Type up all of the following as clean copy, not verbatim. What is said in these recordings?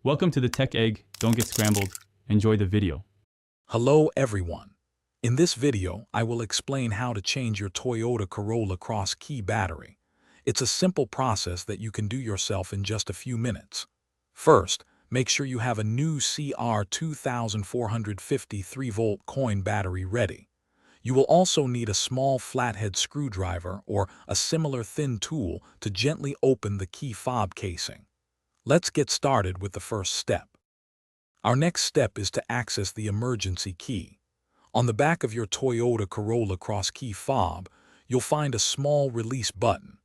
Welcome to the Tech Egg. Don't get scrambled. Enjoy the video. Hello everyone. In this video, I will explain how to change your Toyota Corolla Cross key battery. It's a simple process that you can do yourself in just a few minutes. First, make sure you have a new CR2450 3-volt coin battery ready. You will also need a small flathead screwdriver or a similar thin tool to gently open the key fob casing. Let's get started with the first step. Our next step is to access the emergency key. On the back of your Toyota Corolla Cross key fob, you'll find a small release button.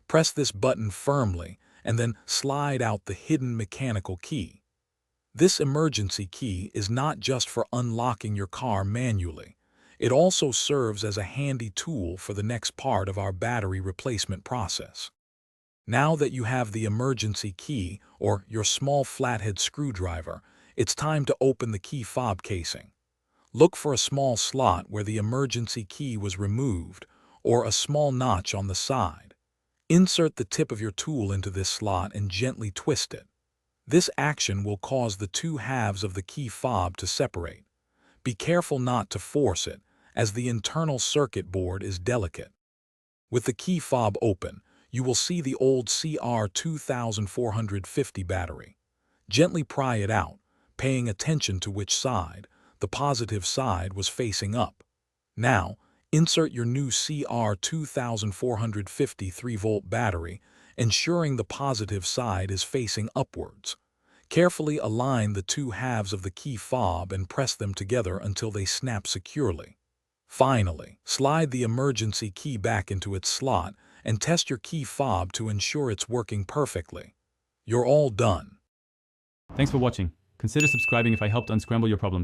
Press this button firmly and then slide out the hidden mechanical key. This emergency key is not just for unlocking your car manually. It also serves as a handy tool for the next part of our battery replacement process. Now that you have the emergency key or your small flathead screwdriver, it's time to open the key fob casing. Look for a small slot where the emergency key was removed or a small notch on the side. Insert the tip of your tool into this slot and gently twist it. This action will cause the two halves of the key fob to separate. Be careful not to force it, as the internal circuit board is delicate. With the key fob open, you will see the old CR2450 battery. Gently pry it out, paying attention to which side, the positive side, was facing up. Now, insert your new CR2450 3-volt battery, ensuring the positive side is facing upwards. Carefully align the two halves of the key fob and press them together until they snap securely. Finally, slide the emergency key back into its slot and test your key fob to ensure it's working perfectly. You're all done. Thanks for watching. Consider subscribing if I helped unscramble your problems.